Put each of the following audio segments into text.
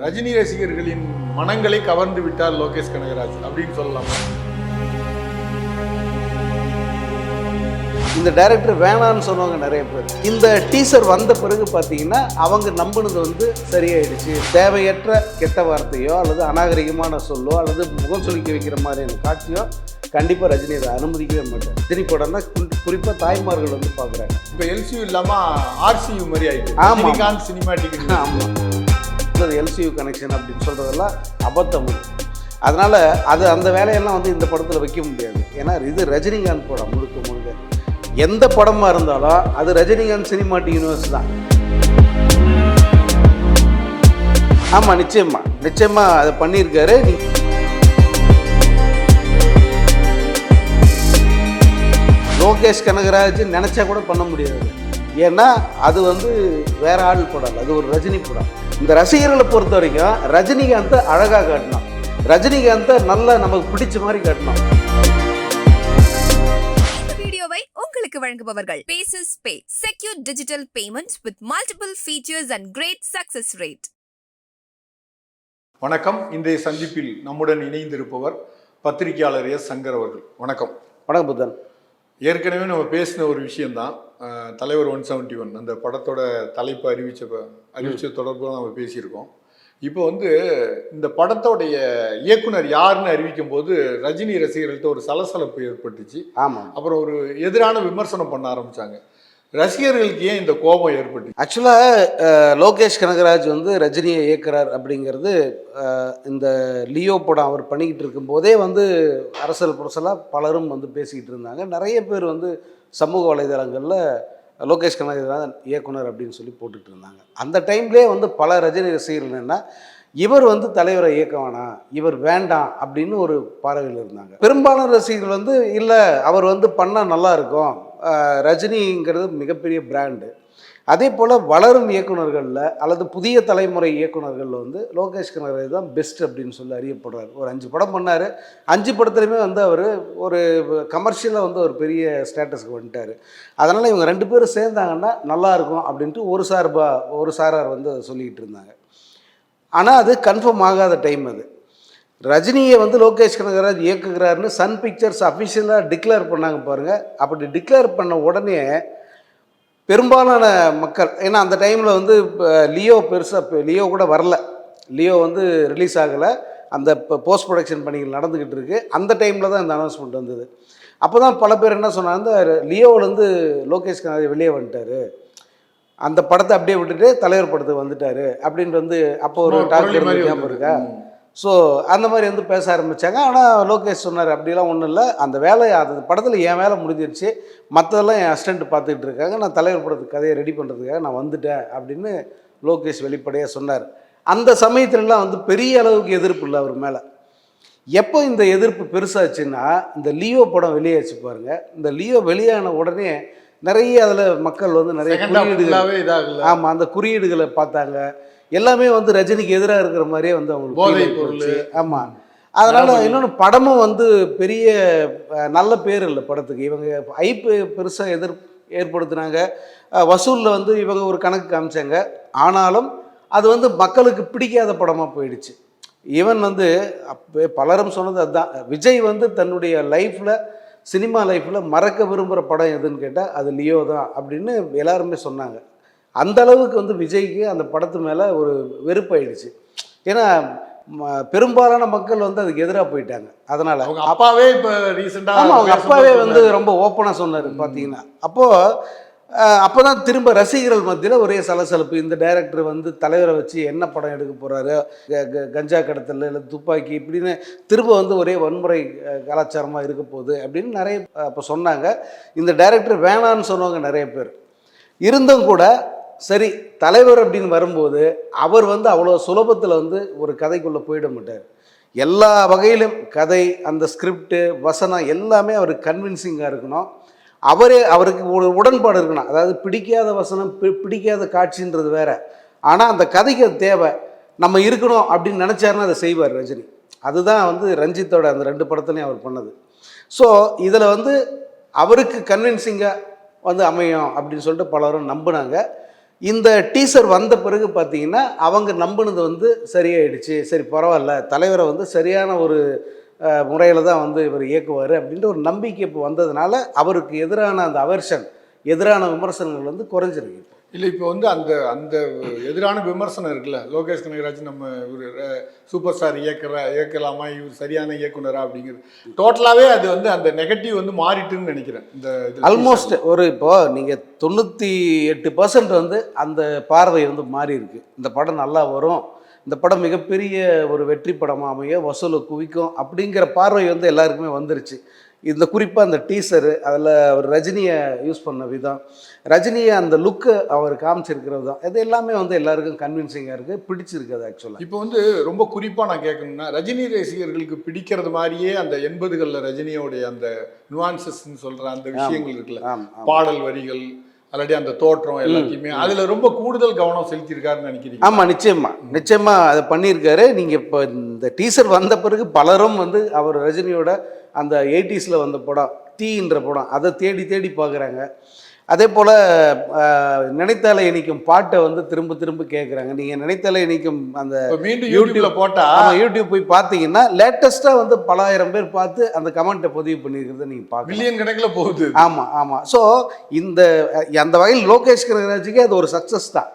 ரஜினி ரசிகர்களின் மனங்களை கவர்ந்து விட்டார் லோகேஷ் கனகராஜ் அப்படின்னு சொல்லலாம். இந்த டைரக்டர் வேணான்னு சொன்னவங்க நிறைய பேர். இந்த டீசர் வந்த பிறகு பார்த்தீங்கன்னா அவங்க நம்பினது வந்து சரியாயிடுச்சு. தேவையற்ற கெட்ட வார்த்தையோ அல்லது அநாகரிகமான சொல்லோ அல்லது முகம் சுளிக்க வைக்கிற மாதிரியான காட்சியோ கண்டிப்பாக ரஜினி அதை அனுமதிக்கவே மாட்டார். ரஜினி படம் தான் குறிப்பாக தாய்மார்கள் வந்து பார்க்குறாங்க. இப்போ எல்சியூ இல்லாமல் ஆர்சியூ மாதிரி ஆகிடுச்சு. ஆமாம், சினிமாட்டிக். ஆமாம், அது எல்சியூ கனெக்ஷன் அப்படின்னு சொல்கிறதெல்லாம் அபத்தம். அதனால் அந்த வேலையெல்லாம் வந்து இந்த படத்தில் வைக்க முடியாது. ஏன்னா இது ரஜினிகாந்த் படம் முழுக்க முழுக்க. எந்த படமாக இருந்தாலும் அது ரஜினிகாந்த் சினிமாட்டிக் யூனிவர்ஸ் தான். ஆமாம், நிச்சயமாக அதை பண்ணியிருக்காரு. லோகேஷ் கனகராஜ் நினச்சா கூட பண்ண முடியாது. ஏன்னா அது வந்து வேற ஆள் படம், அது ஒரு ரஜினி படம். இந்த ரசிகர்களை பொறுத்த வரைக்கும் ரஜினிகாந்தை அழகாக காட்டணும், ரஜினிகாந்தை நல்லா நமக்கு பிடிச்ச மாதிரி காட்டணும். வீடியோவை உங்களுக்கு வழங்குபவர்கள் பேசஸ் பே, secure digital payments with multiple features and great success rate. வணக்கம். இன்றைய சந்திப்பில் நம்முடன் இணைந்திருப்பவர் பத்திரிகையாளர் எஸ் சங்கர் அவர்கள். வணக்கம். வணக்கம் புத்தன். ஏற்கனவே நம்ம பேசின ஒரு விஷயம்தான் தலைவர் 171 அந்த படத்தோட தலைப்பு அறிவிச்ச தொடர்பாக நம்ம பேசியிருக்கோம். இப்போ வந்து இந்த படத்தோடைய இயக்குனர் யாருன்னு அறிவிக்கும் போது ரஜினி ரசிகர்கள்ட்ட ஒரு சலசலப்பு ஏற்பட்டுச்சு. ஆமாம். அப்புறம் ஒரு எதிரான விமர்சனம் பண்ண ஆரம்பிச்சாங்க. ரசிகர்களுக்கு ஏன் இந்த கோபம் ஏற்பட்டு? ஆக்சுவலாக லோகேஷ் கனகராஜ் வந்து ரஜினியை இயக்குறார் அப்படிங்கிறது இந்த லியோ படம் அவர் பண்ணிக்கிட்டு இருக்கும்போதே வந்து அரசியல் புரசலாக பலரும் வந்து பேசிக்கிட்டு இருந்தாங்க. நிறைய பேர் வந்து சமூக வலைதளங்களில் லோகேஷ் கனகராஜ் இயக்குனர் அப்படின்னு சொல்லி போட்டுட்டு இருந்தாங்க. அந்த டைம்லேயே வந்து பல ரஜினி ரசிகர்கள் என்னென்னா இவர் வந்து தலைவரை இயக்க வேணாம், இவர் வேண்டாம் அப்படின்னு ஒரு பார்வையில் இருந்தாங்க. பெரும்பாலான ரசிகர்கள் வந்து இல்லை, அவர் வந்து பண்ணால் நல்லா இருக்கும், ரஜினிங்கிறது மிகப்பெரிய பிராண்டு. அதே போல் வளரும் இயக்குநர்களில் அல்லது புதிய தலைமுறை இயக்குநர்களில் வந்து லோகேஷ் கனகராஜ் தான் பெஸ்ட் அப்படின்னு சொல்லி அறியப்படுறார். ஒரு 5 படம் பண்ணார். 5 படத்துலையுமே வந்து அவர் ஒரு கமர்ஷியலாக வந்து ஒரு பெரிய ஸ்டேட்டஸ்க்கு வந்துட்டார். அதனால் இவங்க 2 பேரும் சேர்ந்தாங்கன்னா நல்லாயிருக்கும் அப்படின்ட்டு ஒரு சாரார் வந்து அதை சொல்லிக்கிட்டு இருந்தாங்க. ஆனால் அது கன்ஃபார்ம் ஆகாத டைம் அது. ரஜினியை வந்து லோகேஷ் கனகராஜ் இயக்குகிறாருன்னு சன் பிக்சர்ஸ் அஃபிஷியலாக டிக்ளேர் பண்ணாங்க பாருங்கள். அப்படி டிக்ளேர் பண்ண உடனே பெரும்பாலான மக்கள், ஏன்னா அந்த டைமில் வந்து லியோ லியோ கூட வரல, லியோ வந்து ரிலீஸ் ஆகலை, அந்த போஸ்ட் ப்ரொடக்ஷன் பணிகள் நடந்துக்கிட்டு இருக்குது. அந்த டைமில் தான் இந்த அனௌன்ஸ்மெண்ட் வந்தது. அப்போ தான் பல பேர் என்ன சொன்னாங்க, லியோவிலேருந்து லோகேஷ் கனகராஜ் வெளியே வந்துட்டார், அந்த படத்தை அப்படியே விட்டுட்டு தலைவர் படத்துக்கு வந்துட்டார் அப்படின்னு வந்து அப்போ ஒரு டாக் ஞாபகம் இருக்கா? ஸோ அந்த மாதிரி வந்து பேச ஆரம்பித்தாங்க. ஆனால் லோகேஷ் சொன்னார் அப்படிலாம் ஒன்றும் இல்லை, அந்த வேலை அந்த படத்தில் என் வேலை முடிஞ்சிருச்சு, மற்றதெல்லாம் என் அசிஸ்டண்ட் பார்த்துக்கிட்டு இருக்காங்க, நான் தலைவர் படத்துக்கு கதையை ரெடி பண்ணுறதுக்காக நான் வந்துட்டேன் அப்படின்னு லோகேஷ் வெளிப்படையாக சொன்னார். அந்த சமயத்துலலாம் வந்து பெரிய அளவுக்கு எதிர்ப்பு இல்லை அவர் மேலே. எப்போ இந்த எதிர்ப்பு பெருசாச்சுன்னா இந்த லியோ படம் வெளியாச்சு பாருங்கள். இந்த லியோ வெளியான உடனே நிறைய அதில் மக்கள் வந்து நிறைய குறியீடுகள், ஆமாம், அந்த குறியீடுகளை பார்த்தாங்க. எல்லாமே வந்து ரஜினிக்கு எதிராக இருக்கிற மாதிரியே வந்து அவங்களுக்கு. ஆமாம். அதனால் இன்னொன்று படமும் வந்து பெரிய நல்ல பேர் இல்லை படத்துக்கு. இவங்க ஐப்பு பெருசாக ஏற்படுத்தினாங்க. வசூலில் வந்து இவங்க ஒரு கணக்கு காமிச்சாங்க. ஆனாலும் அது வந்து மக்களுக்கு பிடிக்காத படமாக போயிடுச்சு. ஈவன் வந்து அப்போ பலரும் சொன்னது அதுதான், விஜய் வந்து தன்னுடைய லைஃப்பில் சினிமா லைஃப்பில் மறக்க விரும்புகிற படம் எதுன்னு கேட்டால் அது லியோ தான் அப்படின்னு எல்லாருமே சொன்னாங்க. அந்த அளவுக்கு வந்து விஜய்க்கு அந்த படத்து மேலே ஒரு வெறுப்பாயிடுச்சு. ஏன்னா பெரும்பாலான மக்கள் வந்து அதுக்கு எதிராக போயிட்டாங்க. அதனால் அவங்க அப்பாவே இப்போ ரீசெண்டாக, ஆமாம், அவங்க அப்பாவே வந்து ரொம்ப ஓப்பனாக சொன்னார் பார்த்தீங்கன்னா. அப்போ தான் திரும்ப ரசிகர்கள் மத்தியில் ஒரே சலசலப்பு. இந்த டைரக்டர் வந்து தலைவரை வச்சு என்ன படம் எடுக்க போகிறாரு, கஞ்சா கடத்தல் இல்லை துப்பாக்கி இப்படின்னு திரும்ப வந்து ஒரே வன்முறை கலாச்சாரமாக இருக்க போகுது அப்படின்னு நிறைய அப்போ சொன்னாங்க. இந்த டைரக்டர் வேணான்னு சொன்னவங்க நிறைய பேர் இருந்தும் கூட சரி தலைவர் அப்படின்னு வரும்போது அவர் வந்து அவ்வளோ சுலபத்தில் வந்து ஒரு கதைக்குள்ளே போயிட மாட்டார். எல்லா வகையிலும் கதை, அந்த ஸ்கிரிப்டு, வசனம் எல்லாமே அவருக்கு கன்வின்சிங்காக இருக்கணும். அவருக்கு ஒரு உடன்பாடு இருக்கணும். அதாவது பிடிக்காத வசனம், பிடிக்காத காட்சின்றது வேற, ஆனால் அந்த கதைக்கு அது தேவை, நம்ம இருக்கணும் அப்படின்னு நினச்சாருன்னா அதை செய்வார் ரஜினி. அதுதான் வந்து ரஞ்சித்தோட அந்த 2 படத்துலையும் அவர் பண்ணது. ஸோ இதில் வந்து அவருக்கு கன்வின்சிங்காக வந்து அமையும் அப்படின்னு சொல்லிட்டு பலரும் நம்பினாங்க. இந்த டீசர் வந்த பிறகு பார்த்தீங்கன்னா அவங்க நம்பினது வந்து சரியாயிடுச்சு, சரி பரவாயில்ல, தலைவரை வந்து சரியான ஒரு முறையில் தான் வந்து இவர் இயக்குவார் அப்படின்ற ஒரு நம்பிக்கை இப்போ வந்ததுனால அவருக்கு எதிரான அந்த அவர்ஷன், எதிரான விமர்சனங்கள் வந்து குறைஞ்சிருக்கு. இல்லை இப்போ வந்து அந்த அந்த எதிரான விமர்சனம் இருக்குல்ல, லோகேஷ் கனகராஜ் நம்ம இவர் சூப்பர் ஸ்டார் இயக்கலாமா, இவர் சரியான இயக்குனரா அப்படிங்கிறது டோட்டலாகவே அது வந்து அந்த நெகட்டிவ் வந்து மாறிட்டுன்னு நினைக்கிறேன். இந்த ஆல்மோஸ்ட் ஒரு இப்போது நீங்கள் 98% வந்து அந்த பார்வை வந்து மாறி இருக்கு. இந்த படம் நல்லா வரும், இந்த படம் மிகப்பெரிய ஒரு வெற்றி படமாக அமைய வசூலை குவிக்கும் அப்படிங்கிற பார்வை வந்து எல்லாருக்குமே வந்துருச்சு. இந்த குறிப்பாக அந்த டீசரு, அதில் அவர் ரஜினியை யூஸ் பண்ண விதம், ரஜினியை அந்த லுக்கு அவர் காமிச்சிருக்கிறது தான், இது எல்லாமே வந்து எல்லாருக்கும் கன்வின்சிங்காக இருக்குது, பிடிச்சிருக்கு. அது ஆக்சுவலாக இப்போ வந்து ரொம்ப குறிப்பாக நான் கேட்கணும்னா, ரஜினி ரசிகர்களுக்கு பிடிக்கிறது மாதிரியே அந்த 80களில் ரஜினியோடைய அந்த நுவான்சஸ்ன்னு சொல்கிற அந்த விஷயங்கள் இருக்குல்ல, பாடல் வரிகள் ஆல்ரெடி அந்த தோற்றம் எல்லாத்தையுமே அதில் ரொம்ப கூடுதல் கவனம் செலுத்தியிருக்காருன்னு நினைக்கிறீங்க? ஆமாம், நிச்சயமாக அதை பண்ணியிருக்காரு. நீங்கள் இப்போ இந்த டீசர் வந்த பிறகு பலரும் வந்து அவர் ரஜினியோட அந்த 80s வந்த படம் தீன்ற படம் அதை தேடி தேடி பார்க்குறாங்க. அதே போல் நினைத்தாலே இனிக்கும் பாட்டை வந்து திரும்ப திரும்ப கேட்குறாங்க. நீங்கள் நினைத்தாலே இனிக்கும் அந்த மீண்டும் யூடியூப்ல போட்டால், யூடியூப் போய் பார்த்தீங்கன்னா லேட்டஸ்ட்டாக வந்து பல ஆயிரம் பேர் பார்த்து அந்த கமெண்ட்டை பதிவு பண்ணியிருக்கிறத நீங்கள் பார்க்க மில்லியன் கணக்கில் போகுது. ஆமாம். ஸோ இந்த அந்த வகையில் லோகேஷ் கனகராஜுக்கே அது ஒரு சக்ஸஸ் தான்.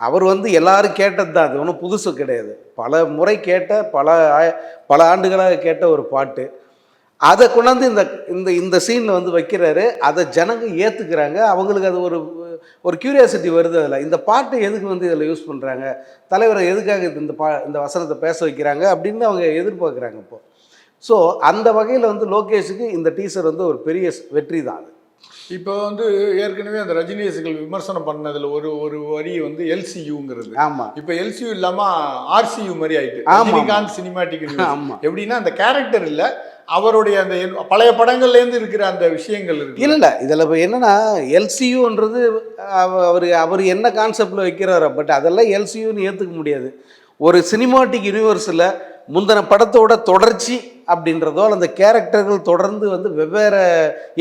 அவர் வந்து எல்லாரும் கேட்டது தான், அது ஒன்றும் புதுசு கிடையாது. பல முறை கேட்ட, பல ஆண்டுகளாக கேட்ட ஒரு பாட்டு, அதை கொண்டாந்து இந்த சீனில் வந்து வைக்கிறாரு. அதை ஜனங்க ஏற்றுக்கிறாங்க. அவங்களுக்கு அது ஒரு க்யூரியாசிட்டி வருது. அதில் இந்த பாட்டு எதுக்கு வந்து இதில் யூஸ் பண்ணுறாங்க, தலைவரை எதுக்காக இந்த வசனத்தை பேச வைக்கிறாங்க அப்படின்னு அவங்க எதிர்பார்க்குறாங்க இப்போ. ஸோ அந்த வகையில் வந்து லோகேஷுக்கு இந்த டீசர் வந்து ஒரு பெரிய வெற்றி தான். அது இப்போ வந்து ஏற்கனவே அந்த ரஜினி ரசிகர்கள் விமர்சனம் பண்ணதில் ஒரு வரி வந்து எல்சியூங்கிறது. ஆமாம், இப்போ எல்சியூ இல்லாமல் ஆர்சியூ மாதிரி ஆயிட்டு, ரஜினிகாந்த் சினிமாட்டிக். எப்படின்னா அந்த கேரக்டர் இல்லை, அவருடைய அந்த பழைய படங்கள்லேருந்து இருக்கிற அந்த விஷயங்கள் இருக்கு. இல்லை இதில் இப்போ என்னென்னா எல்சியூன்றது அவர் என்ன கான்செப்டில் வைக்கிறாரோ, பட் அதெல்லாம் எல்சியூன்னு ஏற்றுக்க முடியாது. ஒரு சினிமாட்டிக் யூனிவர்ஸில் முந்தின படத்தோட தொடர்ச்சி அப்படின்றதோ அந்த கேரக்டர்கள் தொடர்ந்து வந்து வெவ்வேறு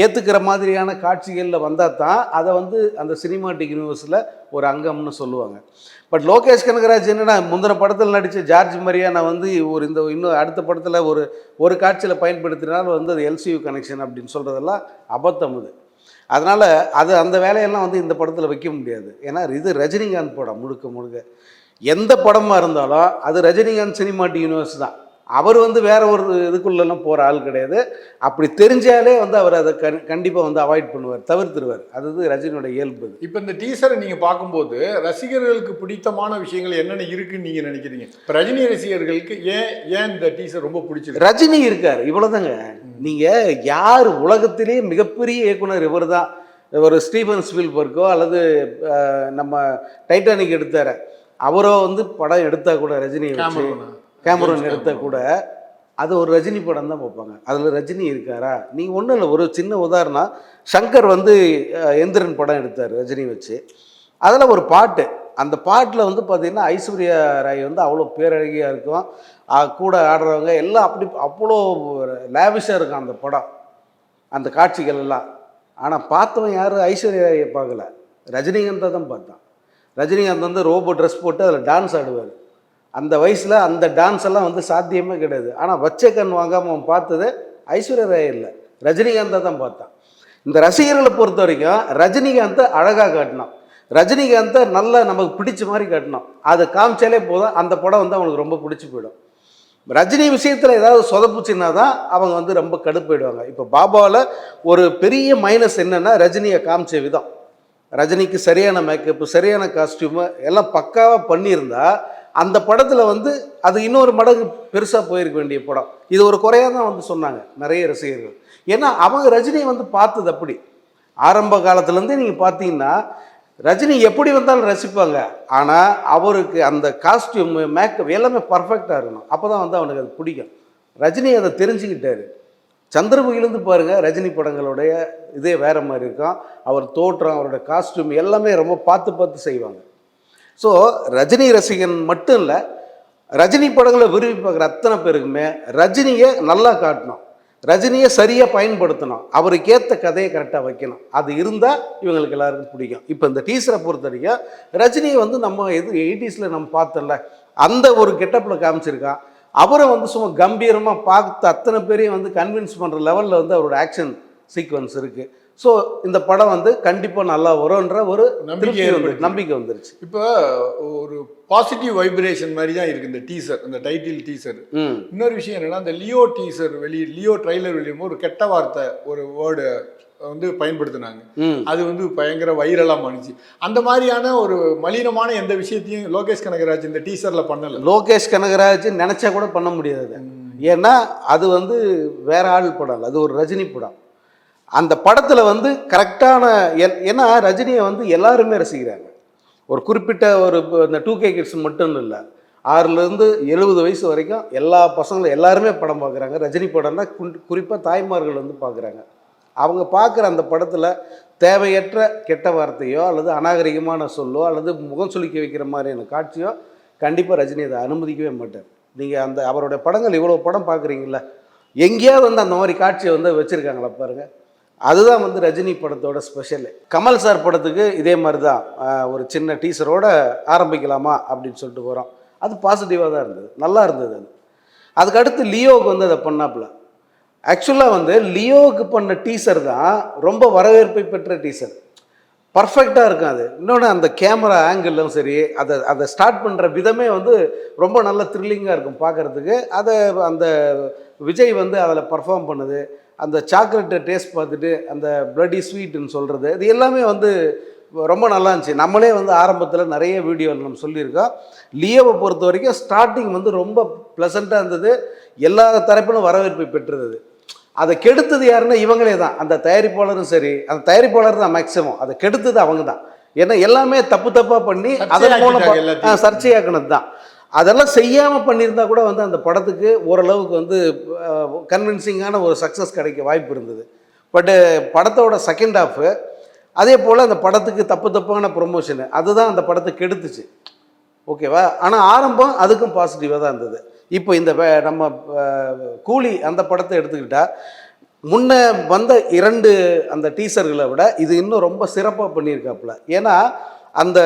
ஏற்றுக்கிற மாதிரியான காட்சிகளில் வந்தால் தான் அதை வந்து அந்த சினிமாட்டிக் யூனிவர்ஸில் ஒரு அங்கம்னு சொல்லுவாங்க. பட் லோகேஷ் கனகராஜ் என்னென்னா முந்தின படத்தில் நடித்த ஜார்ஜ் மரியானா வந்து இன்னும் அடுத்த படத்தில் ஒரு காட்சியில் பயன்படுத்தினாலும் வந்து அது எல்சியூ கனெக்ஷன் அப்படின்னு சொல்கிறதெல்லாம் அபத்தம். அதனால் அந்த வேலையெல்லாம் வந்து இந்த படத்தில் வைக்க முடியாது. ஏன்னா இது ரஜினிகாந்த் படம், முழுக்க எந்த படமாக இருந்தாலும் அது ரஜினிகாந்த் சினிமாட்டிக் யூனிவர்ஸ் தான். அவர் வந்து வேற ஒரு இதுக்குள்ளெல்லாம் போகிற ஆள் கிடையாது. அப்படி தெரிஞ்சாலே வந்து அவர் அதை கண்டிப்பாக வந்து அவாய்ட் பண்ணுவார், தவிர்த்துருவார். அது ரஜினியோட இயல்பு. இப்போ இந்த டீசரை நீங்கள் பார்க்கும்போது ரசிகர்களுக்கு பிடித்தமான விஷயங்கள் என்னென்ன இருக்குன்னு நீங்கள் நினைக்கிறீங்க? இப்போ ரஜினி ரசிகர்களுக்கு ஏன் இந்த டீசர் ரொம்ப பிடிச்சிருக்கு? ரஜினி இருக்கார், இவ்வளோதாங்க. நீங்கள் யார் உலகத்திலே மிகப்பெரிய இயக்குனர் இவர் தான். ஒரு ஸ்டீஃபன் ஸ்பீல்பர்க்கோ அல்லது நம்ம டைட்டானிக் எடுத்தார், அவரோ வந்து படம் எடுத்தால் கூட ரஜினியை வச்சு, கேமரூன் எடுத்தால் கூட அது ஒரு ரஜினி படம் தான் பார்ப்பாங்க. அதில் ரஜினி இருக்காரா? நீங்கள் ஒன்றும் இல்லை, ஒரு சின்ன உதாரணம், சங்கர் வந்து எந்திரன் படம் எடுத்தார் ரஜினி வச்சு. அதில் ஒரு பாட்டு, அந்த பாட்டில் வந்து பார்த்திங்கன்னா ஐஸ்வர்யா ராய் வந்து அவ்வளோ பேரழகியாக இருக்கும், கூட ஆடுறவங்க எல்லாம் அவ்வளோ லேவிஷாக இருக்கும் அந்த படம், அந்த காட்சிகள் எல்லாம். ஆனால் பார்த்தவன் யாரும் ஐஸ்வர்யா ராயை பார்க்கல, ரஜினிகாந்தை தான் பார்த்தான். ரஜினிகாந்த் வந்து ரோபோ ட்ரெஸ் போட்டு அதில் டான்ஸ் ஆடுவார். அந்த வயசில் அந்த டான்ஸ் எல்லாம் வந்து சாத்தியமே கிடையாது. ஆனால் வச்ச கண் வாங்காமல் அவன் பார்த்தது ஐஸ்வர்யா ராய் இல்லை, ரஜினிகாந்தை தான் பார்த்தான். இந்த ரசிகர்களை பொறுத்த வரைக்கும் ரஜினிகாந்தை அழகாக காட்டினான், ரஜினிகாந்தை நல்லா நமக்கு பிடிச்ச மாதிரி காட்டினான். அதை காமிச்சாலே போதும், அந்த படம் வந்து அவனுக்கு ரொம்ப பிடிச்சி போயிடும். ரஜினி விஷயத்தில் ஏதாவது சொதப்புச்சுன்னா தான் அவங்க வந்து ரொம்ப கடுப்பாயிடுவாங்க. இப்போ பாபாவில் ஒரு பெரிய மைனஸ் என்னென்னா ரஜினியை காமிச்ச விதம். ரஜினிக்கு சரியான மேக்கப்பு, சரியான காஸ்டியூமு எல்லாம் பக்காவாக பண்ணியிருந்தா அந்த படத்தில் வந்து அது இன்னொரு மடங்கு பெருசாக போயிருக்க வேண்டிய படம். இது ஒரு குறையாக தான் வந்து சொன்னாங்க நிறைய ரசிகர்கள். ஏன்னா அவங்க ரஜினியை வந்து பார்த்தது அப்படி. ஆரம்ப காலத்துலேருந்தே நீங்கள் பார்த்தீங்கன்னா ரஜினி எப்படி வந்தாலும் ரசிப்பாங்க. ஆனால் அவருக்கு அந்த காஸ்டியூம், மேக்கப் எல்லாமே பர்ஃபெக்டாக இருக்கணும், அப்போ தான் வந்து அவனுக்கு அது பிடிக்கும். ரஜினி அதை தெரிஞ்சுக்கிட்டாரு. சந்திரமுகிலேருந்து பாருங்கள், ரஜினி படங்களுடைய இதே வேறு மாதிரி இருக்கும். அவர் தோற்றம், அவரோட காஸ்டியூம் எல்லாமே ரொம்ப பார்த்து செய்வாங்க. ஸோ ரஜினி ரசிகன் மட்டும் இல்லை, ரஜினி படங்களை விரும்பி பார்க்குற அத்தனை பேருக்குமே ரஜினியை நல்லா காட்டணும். ரஜினியை சரியாக பயன்படுத்தணும், அவருக்கேற்ற கதையை கரெக்டாக வைக்கணும். அது இருந்தால் இவங்களுக்கு எல்லாருக்கும் பிடிக்கும். இப்போ இந்த டீசரை பொறுத்த வரைக்கும் ரஜினியை வந்து நம்ம 80s நம்ம பார்த்தோம்ல, அந்த ஒரு கெட்டப்பில் காமிச்சிருக்கான். அவரை வந்து சும்மா கம்பீரமாக பார்த்து அத்தனை பேரையும் வந்து கன்வின்ஸ் பண்ணுற லெவலில் வந்து அவரோட ஆக்ஷன் சீக்வன்ஸ் இருக்குது. ஸோ இந்த படம் வந்து கண்டிப்பாக நல்லா வரும்ன்ற ஒரு நம்பிக்கை வந்துருச்சு. இப்போ ஒரு பாசிட்டிவ் வைப்ரேஷன் மாதிரி தான் இருக்குது இந்த டீசர், இந்த டைட்டில் டீசர். இன்னொரு விஷயம் என்னன்னா, இந்த லியோ டீசர் லியோ ட்ரைலர் வெளியும்போது ஒரு கெட்ட வார்த்தை, ஒரு வேர்டு வந்து பயன்படுத்தினாங்க. அது வந்து பயங்கர வைரலா மாறிச்சு. அந்த மாதிரியான ஒரு மலினமான எந்த விஷயத்தையும் லோகேஷ் கனகராஜ் இந்த டீசர்ல பண்ணல. லோகேஷ் கனகராஜ் நினைச்சா கூட பண்ண முடியாது. ஏன்னா அது வந்து வேற ஆள் படம், அது ஒரு ரஜினி படம். அந்த படத்துல வந்து கரெக்டான ஏன்னா ரஜினியை வந்து எல்லாருமே ரசிக்கிறாங்க. ஒரு குறிப்பிட்ட ஒரு இந்த 2K கிட்ஸ் மட்டும் இல்லை, 6லேருந்து 70 வயசு வரைக்கும் எல்லா பசங்களும் எல்லாருமே படம் பார்க்குறாங்க. ரஜினி படம்னா குறிப்பாக தாய்மார்கள் வந்து பார்க்குறாங்க. அவங்க பார்க்குற அந்த படத்தில் தேவையற்ற கெட்ட வார்த்தையோ அல்லது அநாகரிகமான சொல்லோ அல்லது முகம் சுளிக்க வைக்கிற மாதிரியான காட்சியோ கண்டிப்பாக ரஜினி அதை அனுமதிக்கவே மாட்டார். நீங்கள் அவருடைய படங்கள் இவ்வளோ படம் பார்க்குறீங்கள, எங்கேயாவது வந்து அந்த மாதிரி காட்சியை வந்து வச்சுருக்காங்களா பாருங்கள். அதுதான் வந்து ரஜினி படத்தோட ஸ்பெஷல். கமல் சார் படத்துக்கு இதே மாதிரி தான் ஒரு சின்ன டீசரோடு ஆரம்பிக்கலாமா அப்படின்னு சொல்லிட்டு போகிறோம். அது பாசிட்டிவாக தான் இருந்தது, நல்லா இருந்தது. அதுக்கு அடுத்து லியோவுக்கு வந்து அதை பண்ணாப்புல. ஆக்சுவலாக வந்து லியோவுக்கு பண்ண டீசர் தான் ரொம்ப வரவேற்பை பெற்ற டீசர், பர்ஃபெக்டாக இருக்கும் அது. இன்னொன்று அந்த கேமரா ஆங்கிளும் சரி, அதை ஸ்டார்ட் பண்ணுற விதமே வந்து ரொம்ப நல்ல த்ரில்லிங்காக இருக்கும் பார்க்குறதுக்கு. அதை அந்த விஜய் வந்து அதில் பர்ஃபார்ம் பண்ணுது, அந்த சாக்லேட்டை டேஸ்ட் பார்த்துட்டு அந்த பிளட்டி ஸ்வீட்டுன்னு சொல்கிறது, இது எல்லாமே வந்து ரொம்ப நல்லா இருந்துச்சு. நம்மளே வந்து ஆரம்பத்தில் நிறைய வீடியோவில் நம்ம சொல்லியிருக்கோம். லியோவை பொறுத்த வரைக்கும் ஸ்டார்டிங் வந்து ரொம்ப ப்ளசண்ட்டாக இருந்தது, எல்லா தரப்பிலும் வரவேற்பை பெற்றிருந்தது. அதை கெடுத்தது யாருன்னா இவங்களே தான், அந்த தயாரிப்பாளரும் சரி, அந்த தயாரிப்பாளர் தான் மேக்ஸிமம் அதை கெடுத்தது அவங்க தான். ஏன்னா எல்லாமே தப்பாக பண்ணி அதன் மூலம் சர்ச்சையாக்குனது தான். அதெல்லாம் செய்யாமல் பண்ணியிருந்தா கூட வந்து அந்த படத்துக்கு ஓரளவுக்கு வந்து கன்வின்சிங்கான ஒரு சக்ஸஸ் கிடைக்க வாய்ப்பு இருந்தது. பட்டு படத்தோட செகண்ட் ஹாஃபு அதே போல் அந்த படத்துக்கு தப்பான ப்ரொமோஷனு அதுதான் அந்த படத்தை கெடுத்துச்சு. ஓகேவா? ஆனால் ஆரம்பம் அதுக்கும் பாசிட்டிவாக தான் இருந்தது. இப்போ இந்த நம்ம கூலி அந்த படத்தை எடுத்துக்கிட்டால் முன்ன வந்த 2 அந்த டீசர்களை விட இது இன்னும் ரொம்ப சிறப்பாக பண்ணியிருக்காப்புல. ஏன்னா அந்த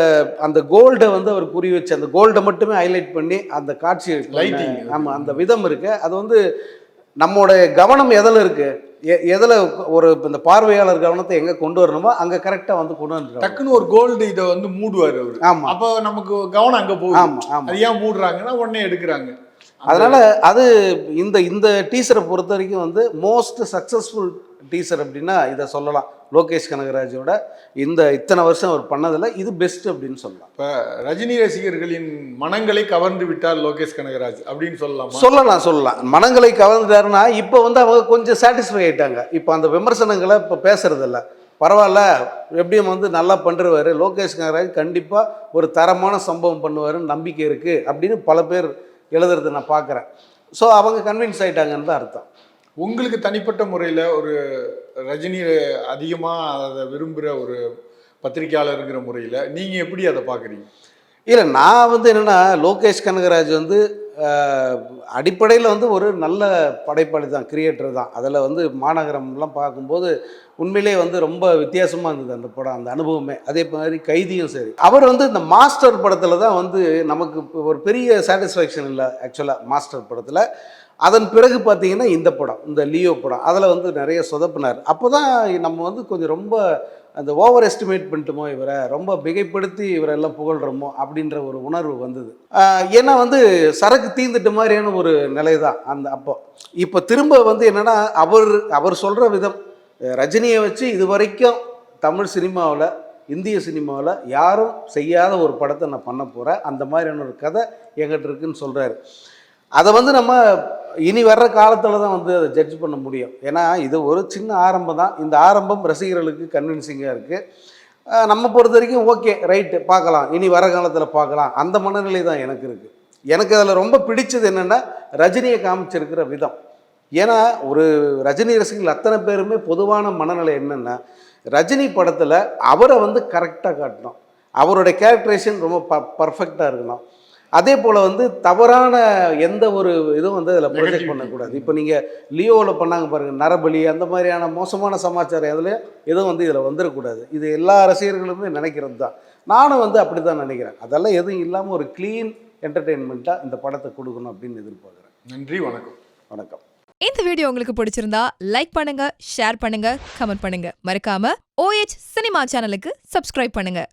அந்த கோல்டை வந்து அவர் குறி வச்சு அந்த கோல்டை மட்டுமே ஹைலைட் பண்ணி அந்த காட்சி லைட்டிங், ஆமாம், அந்த விதம் இருக்கு. அது வந்து நம்மளோட கவனம் எதில் இருக்கு, எதில் ஒரு இந்த பார்வையாளர் கவனத்தை எங்கே கொண்டு வரணுமோ அங்கே கரெக்டாக வந்து கொண்டு வந்து டக்குன்னு ஒரு கோல்டு இதை வந்து மூடுவார் அவர். ஆமாம், அப்போ நமக்கு கவனம் அங்கே போகும். ஆமாம் ஆமாம், அது ஏன் மூடுறாங்கன்னா உடனே எடுக்கிறாங்க. அதனால் அது இந்த டீசரை பொறுத்த வரைக்கும் வந்து மோஸ்ட் சக்ஸஸ்ஃபுல் டீசர் அப்படின்னா இதை சொல்லலாம். லோகேஷ் கனகராஜோட இத்தனை வருஷம் அவர் பண்ணதில் இது பெஸ்ட் அப்படின்னு சொல்லலாம். இப்போ ரஜினி ரசிகர்களின் மனங்களை கவர்ந்து விட்டார் லோகேஷ் கனகராஜ் அப்படின்னு சொல்லலாம். மனங்களை கவர்ந்துட்டாருன்னா இப்போ வந்து அவங்க கொஞ்சம் சாட்டிஸ்ஃபை ஆகிட்டாங்க. இப்போ அந்த விமர்சனங்களை இப்போ பேசுறதில்ல, பரவாயில்ல எப்படியும் வந்து நல்லா பண்ணுறவார் லோகேஷ் கனகராஜ், கண்டிப்பாக ஒரு தரமான சம்பவம் பண்ணுவாருன்னு நம்பிக்கை இருக்குது அப்படின்னு பல பேர் எழுதுறது நான் பார்க்குறேன். ஸோ அவங்க கன்வின்ஸ் ஆகிட்டாங்கன்னு தான் அர்த்தம். உங்களுக்கு தனிப்பட்ட முறையில் ஒரு ரஜினி அதிகமாக அதை விரும்புகிற ஒரு பத்திரிகையாளருங்கிற முறையில் நீங்கள் எப்படி அதை பார்க்குறீங்க? இல்லை, நான் வந்து என்னென்னா லோகேஷ் கனகராஜ் வந்து அடிப்படையில் வந்து ஒரு நல்ல படைப்பாளி தான், கிரியேட்டர் தான். அதில் வந்து மாநகரம்லாம் பார்க்கும்போது உண்மையிலே வந்து ரொம்ப வித்தியாசமாக இருந்தது அந்த படம், அந்த அனுபவமே. அதே மாதிரி கைதியும் சரி. அவர் வந்து இந்த மாஸ்டர் படத்தில் தான் வந்து நமக்கு ஒரு பெரிய சாட்டிஸ்ஃபேக்ஷன் இல்லை ஆக்சுவலாக மாஸ்டர் படத்தில். அதன் பிறகு பார்த்தீங்கன்னா இந்த படம், இந்த லியோ படம், அதில் வந்து நிறைய சொதப்பினார். அப்போ தான் நம்ம வந்து கொஞ்சம் ரொம்ப அந்த ஓவர் எஸ்டிமேட் பண்ணிட்டோமோ, இவரை ரொம்ப மிகைப்படுத்தி இவரெல்லாம் புகழ்கிறோமோ அப்படின்ற ஒரு உணர்வு வந்தது. ஏன்னா வந்து சரக்கு தீந்துட்ட மாதிரியான ஒரு நிலை தான் அந்த அப்போ. இப்போ திரும்ப வந்து என்னென்னா அவர் சொல்கிற விதம், ரஜினியை வச்சு இது வரைக்கும் தமிழ் சினிமாவில் இந்திய சினிமாவில் யாரும் செய்யாத ஒரு படத்தை நான் பண்ண போகிறேன், அந்த மாதிரியான ஒரு கதை என்கிட்ட இருக்குன்னு சொல்கிறாரு. அதை வந்து நம்ம இனி வர்ற காலத்தில் தான் வந்து அதை ஜட்ஜ் பண்ண முடியும். ஏன்னா இது ஒரு சின்ன ஆரம்பம் தான். இந்த ஆரம்பம் ரசிகர்களுக்கு கன்வின்சிங்காக இருக்குது. நம்ம பொறுத்த வரைக்கும் ஓகே ரைட்டு பார்க்கலாம், இனி வர காலத்தில் பார்க்கலாம், அந்த மனநிலை தான் எனக்கு இருக்குது. எனக்கு அதில் ரொம்ப பிடிச்சது என்னென்னா ரஜினியை காமிச்சிருக்கிற விதம். ஏன்னா ஒரு ரஜினி ரசிகர்கள் அத்தனை பேருமே பொதுவான மனநிலை என்னென்னா, ரஜினி படத்தில் அவரை வந்து கரெக்டாக காட்டணும், அவருடைய கேரக்டரைசேஷன் ரொம்ப பர்ஃபெக்டாக இருக்கணும். அதே போல் வந்து தவறான எந்த ஒரு இதுவும் வந்து அதில் ப்ரொஜெக்ட் Negativity. பண்ணக்கூடாது. இப்போ நீங்கள் லியோவில் பண்ணாங்க பாருங்கள், நரபலி அந்த மாதிரியான மோசமான சமாச்சாரம் அதில் எதுவும் வந்து இதில் வந்துடக்கூடாது. இது எல்லா ரசிகர்களுமே நினைக்கிறது தான். நானும் வந்து அப்படி தான் நினைக்கிறேன். அதெல்லாம் எதுவும் இல்லாமல் ஒரு க்ளீன் என்டர்டெயின்மெண்ட்டாக இந்த படத்தை கொடுக்கணும் அப்படின்னு எதிர்பார்க்குறேன். நன்றி, வணக்கம். வணக்கம். இந்த வீடியோ உங்களுக்கு பிடிச்சிருந்தா லைக் பண்ணுங்க, ஷேர் பண்ணுங்க, கமெண்ட் பண்ணுங்க. மறக்காம OH சினிமா சேனலுக்கு சப்ஸ்கிரைப் பண்ணுங்க.